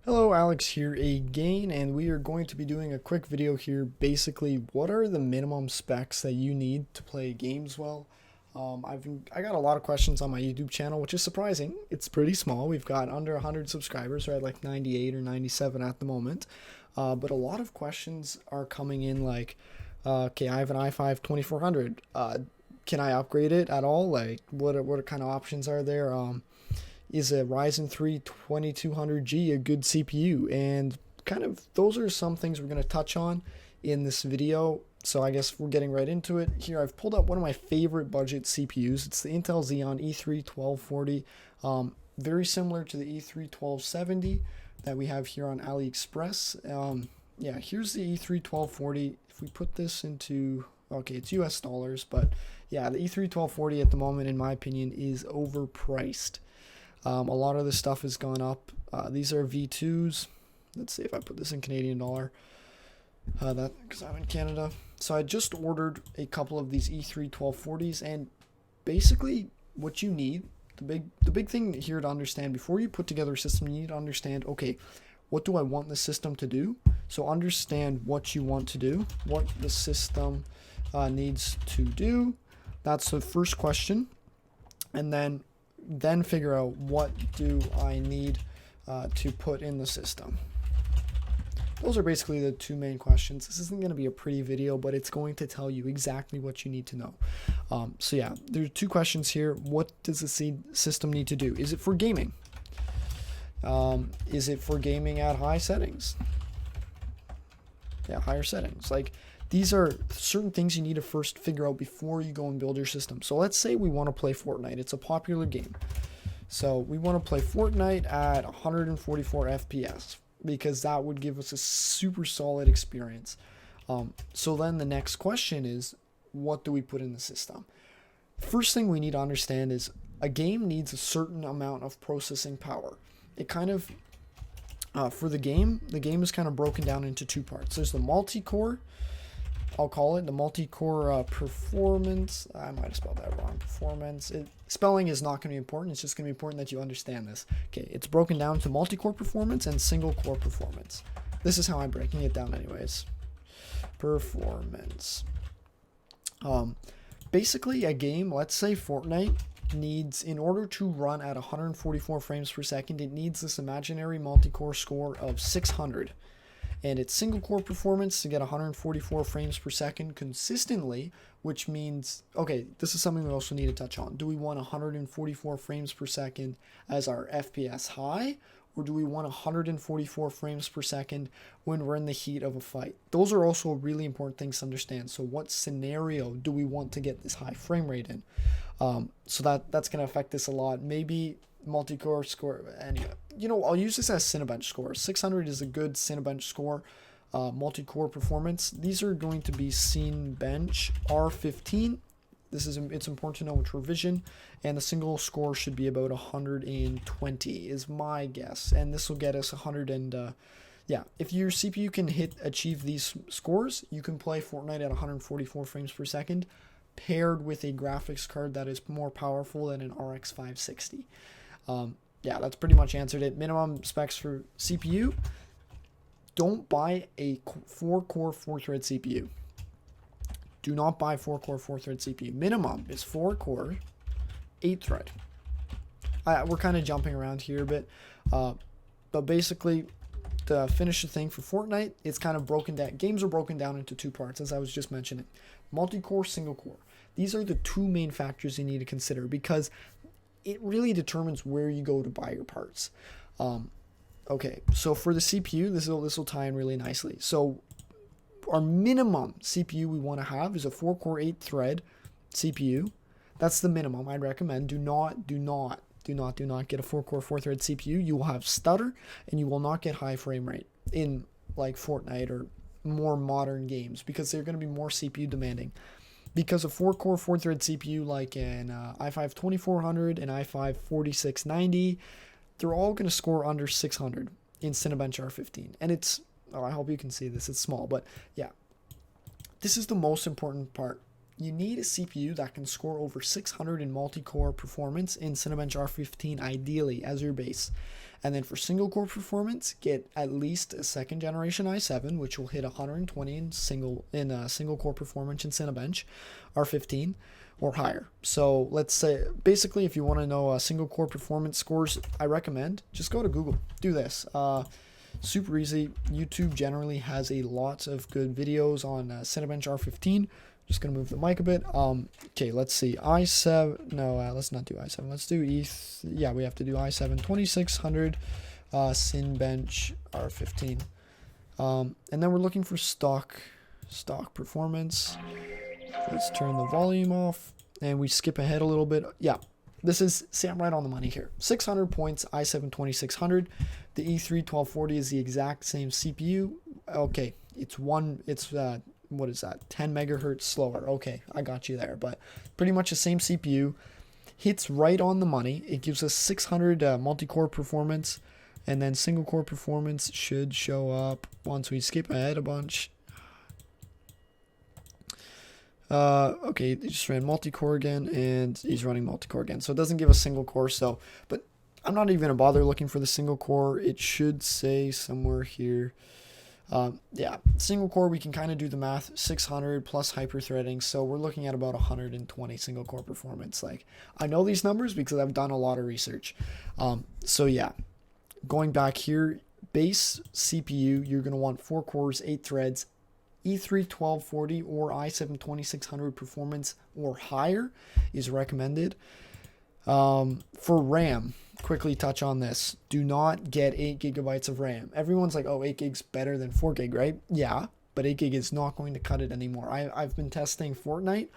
Hello, Alex here again, and we are going to be doing a quick video here. Basically, what are the minimum specs that you need to play games well? I got a lot of questions on my YouTube channel, which is surprising. It's pretty small. We've got under 100 subscribers, right? Like 98 or 97 at the moment. But a lot of questions are coming in like, okay, I have an i5 2400. Can I upgrade it at all? Like, what kind of options are there? Is a Ryzen 3 2200G a good CPU? And kind of those are some things we're going to touch on in this video. So I guess we're getting right into it. Here I've pulled up one of my favorite budget CPUs. It's the Intel Xeon E3 1240. Very similar to the E3 1270 that we have here on AliExpress. Yeah, here's the E3 1240. If we put this into, okay, it's US dollars, but yeah, the E3 1240 at the moment, in my opinion, is overpriced. A lot of this stuff has gone up. These are V2s. Let's see if I put this in Canadian dollar. That because I'm in Canada. So I just ordered a couple of these E3 1240s, and basically what you need, the big thing here to understand before you put together a system, you need to understand, okay, what do I want the system to do? So understand what you want to do, what the system needs to do. That's the first question, and then figure out what do I need to put in the system. Those are basically the two main questions. This isn't going to be a pretty video, but it's going to tell you exactly what you need to know. So yeah, there are two questions here. What does the system need to do? Is it for gaming? Is it for gaming at high settings? Yeah, higher settings. Like, these are certain things you need to first figure out before you go and build your system. So let's say we want to play Fortnite. It's a popular game. So we want to play Fortnite at 144 FPS because that would give us a super solid experience. So then the next question is, what do we put in the system? First thing we need to understand is a game needs a certain amount of processing power. It kind of, for the game is kind of broken down into two parts. There's the multi-core, I'll call it the multi-core performance. I might have spelled that wrong. Performance. Spelling is not going to be important. It's just going to be important that you understand this. Okay, it's broken down to multi-core performance and single-core performance. This is how I'm breaking it down anyways. Performance. Basically, a game, let's say Fortnite, needs, in order to run at 144 frames per second, it needs this imaginary multi-core score of 600. And its single core performance to get 144 frames per second consistently, which means, okay, this is something we also need to touch on. Do we want 144 frames per second as our FPS high, or do we want 144 frames per second when we're in the heat of a fight? Those are also really important things to understand. So what scenario do we want to get this high frame rate in? So that's going to affect this a lot. Maybe multi-core score, and I'll use this as Cinebench score. 600 is a good Cinebench score. Multi-core performance, these are going to be Cinebench R15. It's important to know which revision, and the single score should be about 120 is my guess, and this will get us 100. And yeah, if your CPU can achieve these scores, you can play Fortnite at 144 frames per second, paired with a graphics card that is more powerful than an RX 560. Yeah, that's pretty much answered it. Minimum specs for CPU. Don't buy a 4-core 4-thread CPU. Do not buy 4-core 4-thread CPU. Minimum is 4-core 8-thread. We're kind of jumping around here a bit, but basically, to finish the thing for Fortnite, it's kind of broken down. Games are broken down into two parts, as I was just mentioning. Multi-core, single-core. These are the two main factors you need to consider because it really determines where you go to buy your parts. Okay, so for the CPU, this will tie in really nicely. So our minimum CPU we want to have is a 4-core 8-thread CPU. That's the minimum I'd recommend. Do not get a 4-core 4-thread CPU. You will have stutter and you will not get high frame rate in like Fortnite or more modern games because they're going to be more CPU demanding. Because a 4-core 4-thread CPU like an i5 2400 and i5 4690, they're all going to score under 600 in Cinebench R15. And I hope you can see this, it's small, but yeah. This is the most important part you need a CPU that can score over 600 in multi-core performance in Cinebench R15 ideally as your base. And then for single core performance, get at least a second generation i7, which will hit 120 in single core performance in Cinebench R15 or higher. So let's say, basically, if you want to know single core performance scores, I recommend just go to Google. Do this. Super easy. YouTube generally has a lot of good videos on Cinebench R15. Just gonna move the mic a bit. Okay, let's see. i7. No, let's not do i7. Let's do yeah, we have to do i7 2600 Cinebench R15. And then we're looking for stock performance. Let's turn the volume off and we skip ahead a little bit. Yeah, this is, see, I'm right on the money here. 600 points, i7 2600. The E3 1240 is the exact same CPU. Okay, it's what is that, 10 megahertz slower. Okay, I got you there, but pretty much the same CPU. Hits right on the money. It gives us 600 multi-core performance, and then single core performance should show up once we skip ahead a bunch. Okay, he just ran multi-core again, and he's running multi-core again, so it doesn't give a single core. So, but I'm not even gonna bother looking for the single core. It should say somewhere here. Yeah, single core, we can kind of do the math, 600 plus hyper-threading, so we're looking at about 120 single core performance. Like, I know these numbers because I've done a lot of research. So yeah, going back here, base CPU, you're going to want 4 cores, 8 threads, E3 1240 or i7 2600 performance or higher is recommended. For RAM, quickly touch on this. Do not get 8 gigabytes of RAM. Everyone's like, oh, 8 gig's better than 4 gig, right? Yeah, but 8 gig is not going to cut it anymore. I've been testing Fortnite,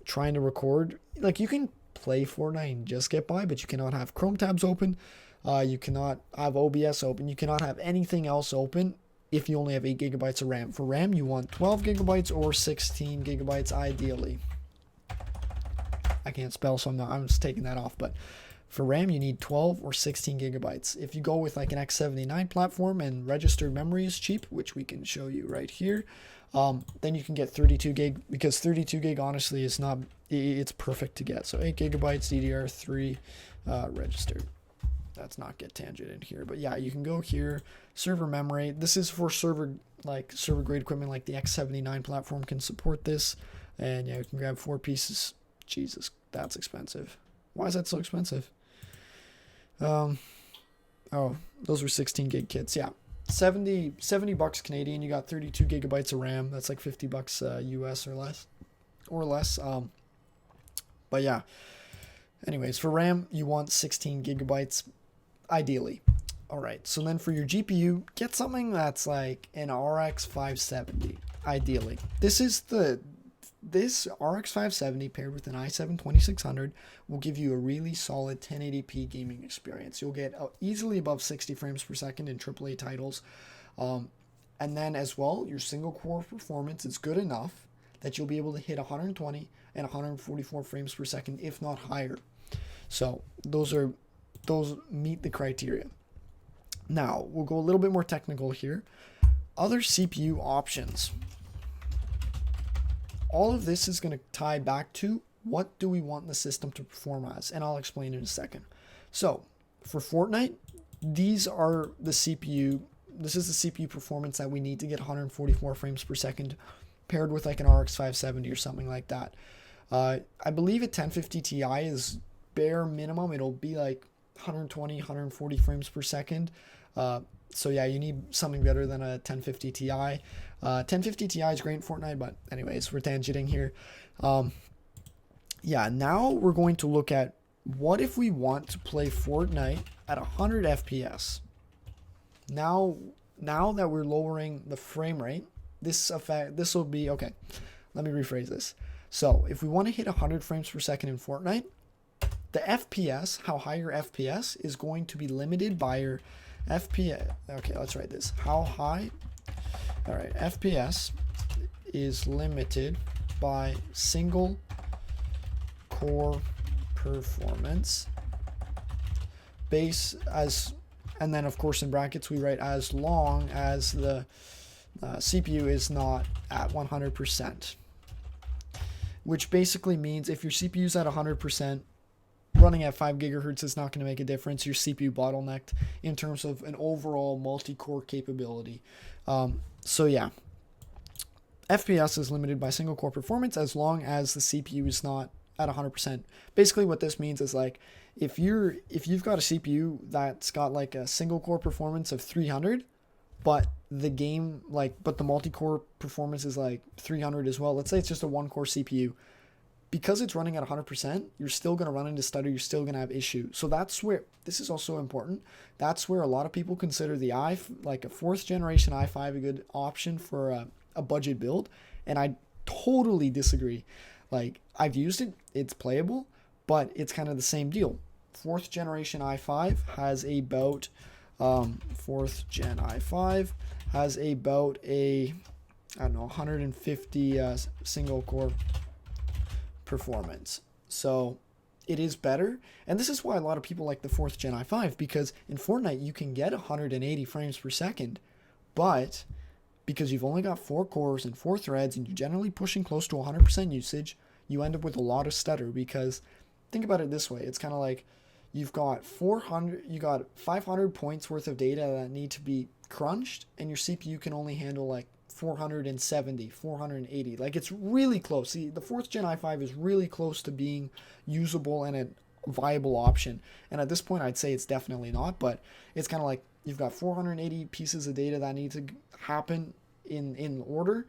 trying to record. Like, you can play Fortnite and just get by, but you cannot have Chrome tabs open. You cannot have OBS open. You cannot have anything else open if you only have 8 gigabytes of RAM. For RAM, you want 12 gigabytes or 16 gigabytes ideally. I can't spell, so I'm just taking that off, but for RAM, you need 12 or 16 gigabytes. If you go with like an X79 platform and registered memory is cheap, which we can show you right here, then you can get 32 gig, because 32 gig honestly is not, it's perfect to get. So 8 gigabytes DDR3 registered. Let's not get tangent in here, but yeah, you can go here, server memory. This is for server grade equipment, like the X79 platform can support this. And yeah, you can grab 4 pieces. Jesus, that's expensive. Why is that so expensive? Oh, those were 16 gig kits. Yeah, 70 bucks Canadian. You got 32 gigabytes of RAM. That's like 50 bucks US or less. But yeah, anyways, for RAM, you want 16 gigabytes ideally. All right, so then for your GPU, get something that's like an RX 570 ideally. This RX 570 paired with an i7 2600 will give you a really solid 1080p gaming experience. You'll get easily above 60 frames per second in AAA titles. And then as well, your single core performance is good enough that you'll be able to hit 120 and 144 frames per second, if not higher. So those meet the criteria. Now, we'll go a little bit more technical here. Other CPU options. All of this is going to tie back to what do we want the system to perform as, and I'll explain in a second. So for Fortnite, this is the CPU performance that we need to get 144 frames per second paired with like an RX 570 or something like that. I believe a 1050 Ti is bare minimum. It'll be like 120, 140 frames per second. So yeah, you need something better than a 1050 Ti. 1050 Ti is great in Fortnite, but anyways, we're tangenting here. Yeah, now we're going to look at what if we want to play Fortnite at 100 FPS. Now that we're lowering the frame rate, this will be, okay, let me rephrase this. So if we want to hit 100 frames per second in Fortnite, the FPS, how high your FPS is going to be limited by your FPS. Okay, let's write this. How high? All right, FPS is limited by single core performance base as, and then of course in brackets we write as long as the CPU is not at 100%. which basically means if your CPU's at 100%, running at 5 gigahertz is not going to make a difference. Your CPU bottlenecked in terms of an overall multi-core capability. So yeah, FPS is limited by single core performance as long as the CPU is not at 100%. Basically what this means is like if you've got a CPU that's got like a single core performance of 300, but the multi-core performance is like 300 as well. Let's say it's just a one core CPU. Because it's running at 100%, you're still going to run into stutter, you're still going to have issues. So that's where, this is also important, that's where a lot of people consider the like a 4th generation i5 a good option for a budget build, and I totally disagree. Like, I've used it, it's playable, but it's kind of the same deal. 4th generation i5 has about, 4th gen i5 has about a, 150 single core performance. So it is better, and this is why a lot of people like the 4th gen i5, because in Fortnite you can get 180 frames per second, but because you've only got 4 cores and 4 threads and you're generally pushing close to 100% usage, you end up with a lot of stutter. Because think about it this way, it's kind of like you got 500 points worth of data that need to be crunched, and your CPU can only handle like 470, 480. Like, it's really close. See, the 4th gen i5 is really close to being usable and a viable option. And at this point, I'd say it's definitely not, but it's kind of like you've got 480 pieces of data that need to happen in order,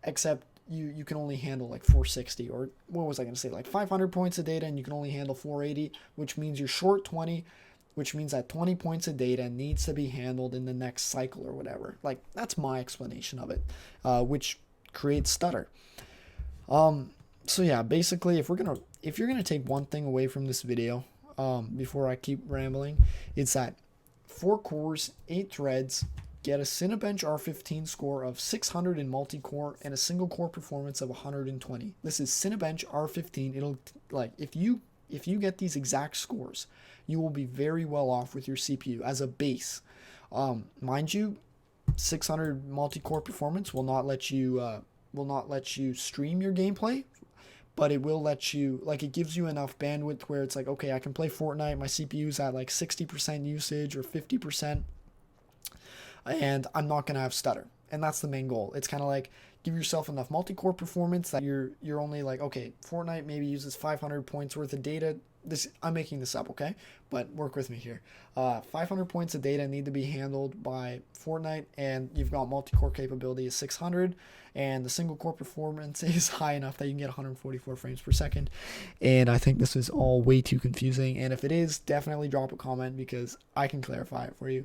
except you can only handle like 460, or what was I going to say, like 500 points of data, and you can only handle 480, which means you're short 20, which means that 20 points of data needs to be handled in the next cycle or whatever. Like, that's my explanation of it, which creates stutter. So yeah, basically, if you're gonna take one thing away from this video, before I keep rambling, it's that 4 cores, 8 threads, get a Cinebench R15 score of 600 in multi-core and a single core performance of 120. This is Cinebench R15. It'll, like, if you get these exact scores, you will be very well off with your CPU as a base. Mind you, 600 multi-core performance will not let you stream your gameplay, but it will let you, like, it gives you enough bandwidth where it's like, okay, I can play Fortnite, my CPU's at like 60% usage or 50%, and I'm not gonna have stutter. And that's the main goal. It's kind of like, give yourself enough multi-core performance that you're only like, okay, Fortnite maybe uses 500 points worth of data. I'm making this up, okay? But work with me here. 500 points of data need to be handled by Fortnite, and you've got multi-core capability of 600, and the single core performance is high enough that you can get 144 frames per second. And I think this is all way too confusing, and if it is, definitely drop a comment because I can clarify it for you.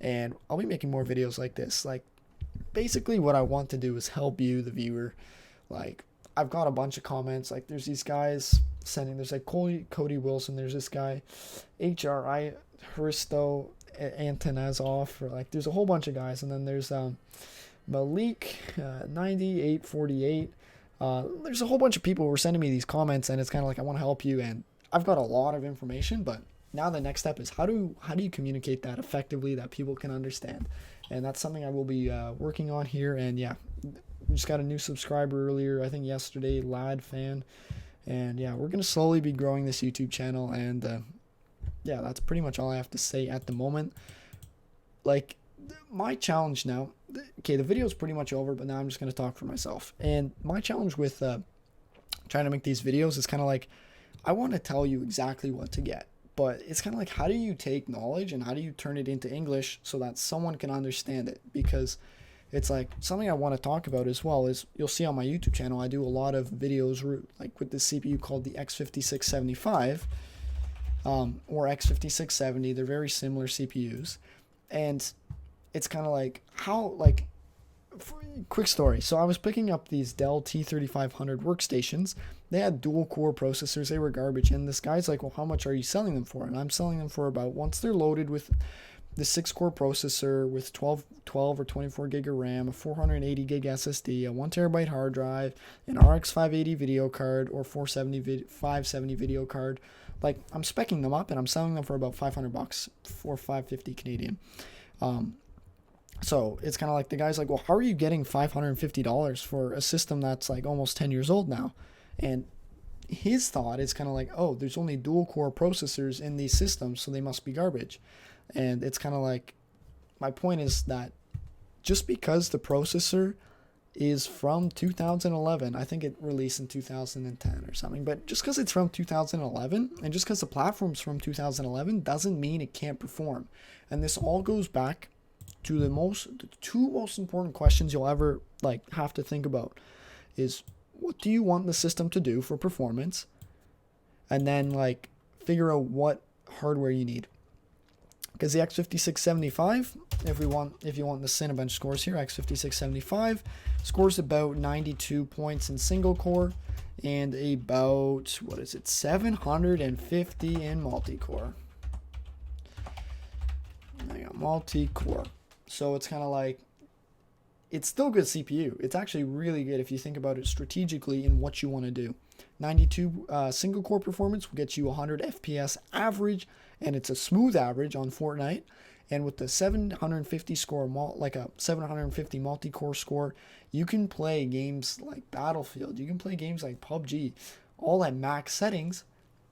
And I'll be making more videos like this. Like, basically what I want to do is help you, the viewer. Like, I've got a bunch of comments. Like, there's these guys sending, there's like Cody Wilson, there's this guy HRI Hristo Antonazov, or like, there's a whole bunch of guys, and then there's Malik 9848. There's a whole bunch of people who are sending me these comments, and it's kind of like, I want to help you, and I've got a lot of information, but now the next step is how do you communicate that effectively that people can understand? And that's something I will be working on here. And yeah, we just got a new subscriber earlier, I think yesterday, Lad Fan. And yeah, we're going to slowly be growing this YouTube channel. And yeah, that's pretty much all I have to say at the moment. Like, my challenge now, okay, the video is pretty much over, but now I'm just going to talk for myself. And my challenge with trying to make these videos is kind of like, I want to tell you exactly what to get. But it's kind of like, how do you take knowledge and how do you turn it into English so that someone can understand it? Because it's like, something I want to talk about as well is, you'll see on my YouTube channel, I do a lot of videos like with this CPU called the X5675 or X5670. They're very similar CPUs. And it's kind of like, how, like, quick story. So I was picking up these Dell T3500 workstations. They had dual core processors. They were garbage. And this guy's like, well, how much are you selling them for? And I'm selling them for about, once they're loaded with the 6-core processor with 12 or 24 gig of RAM, a 480 gig SSD, a 1 terabyte hard drive, an RX 580 video card, or 570 video card. Like, I'm speccing them up and I'm selling them for about $500 or 550 Canadian. So it's kind of like, the guy's like, well, how are you getting $550 for a system that's like almost 10 years old now? And his thought is kind of like, oh, there's only dual core processors in these systems, so they must be garbage. And it's kind of like, my point is that just because the processor is from 2011, I think it released in 2010 or something, but just because it's from 2011 and just because the platform's from 2011 doesn't mean it can't perform. And this all goes back to the two most important questions you'll ever like have to think about is, what do you want the system to do for performance? And then like figure out what hardware you need. Because the X5675, if you want the Cinebench scores here, X5675 scores about 92 points in single core and about, 750 in multi-core. Multi-core. So it's kind of like, it's still good CPU. It's actually really good if you think about it strategically in what you want to do. 92 single core performance will get you 100 FPS average, and it's a smooth average on Fortnite. And with the 750 score, like a 750 multi-core score, you can play games like Battlefield. You can play games like PUBG, all at max settings.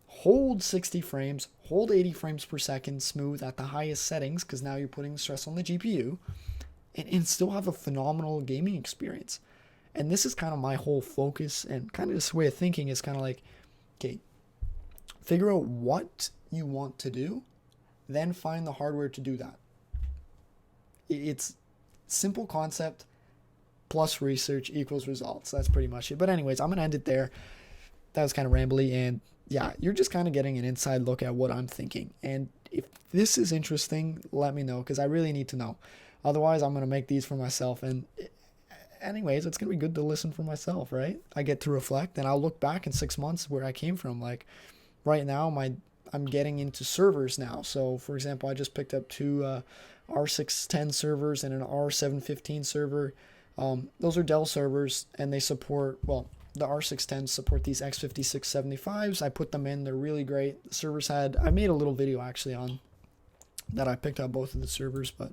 Hold 60 frames, hold 80 frames per second smooth at the highest settings, because now you're putting stress on the GPU, and still have a phenomenal gaming experience. And this is kind of my whole focus, and kind of this way of thinking is kind of like, okay, figure out what you want to do, then find the hardware to do that. It's simple concept plus research equals results. That's pretty much it. But anyways, I'm going to end it there. That was kind of rambly, and yeah, you're just kind of getting an inside look at what I'm thinking. And if this is interesting, let me know, because I really need to know. Otherwise, I'm going to make these for myself. And anyways, it's going to be good to listen for myself, right? I get to reflect, and I'll look back in 6 months where I came from. Like right now, I'm getting into servers now. So for example, I just picked up two R610 servers and an R715 server. Those are Dell servers, and they support, well, the R610s support these X5675s. I put them in. They're really great. The servers I made a little video actually on that. I picked up both of the servers, but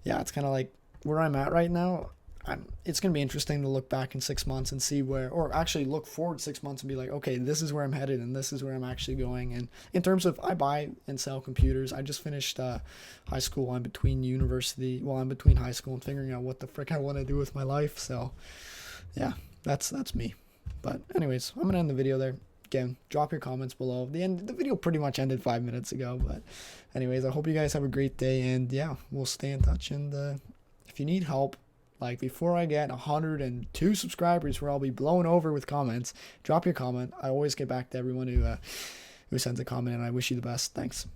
yeah, it's kind of like where I'm at right now. It's going to be interesting to look back in 6 months and see where, or actually look forward 6 months and be like, okay, this is where I'm headed and this is where I'm actually going. And in terms of, I buy and sell computers. I just finished high school. I'm between high school and figuring out what the frick I want to do with my life. So yeah, that's me. But anyways, I'm going to end the video there. Again, drop your comments below. The video pretty much ended 5 minutes ago. But anyways, I hope you guys have a great day. And yeah, we'll stay in touch. And if you need help, like before I get 102 subscribers where I'll be blown over with comments, drop your comment. I always get back to everyone who sends a comment, and I wish you the best. Thanks.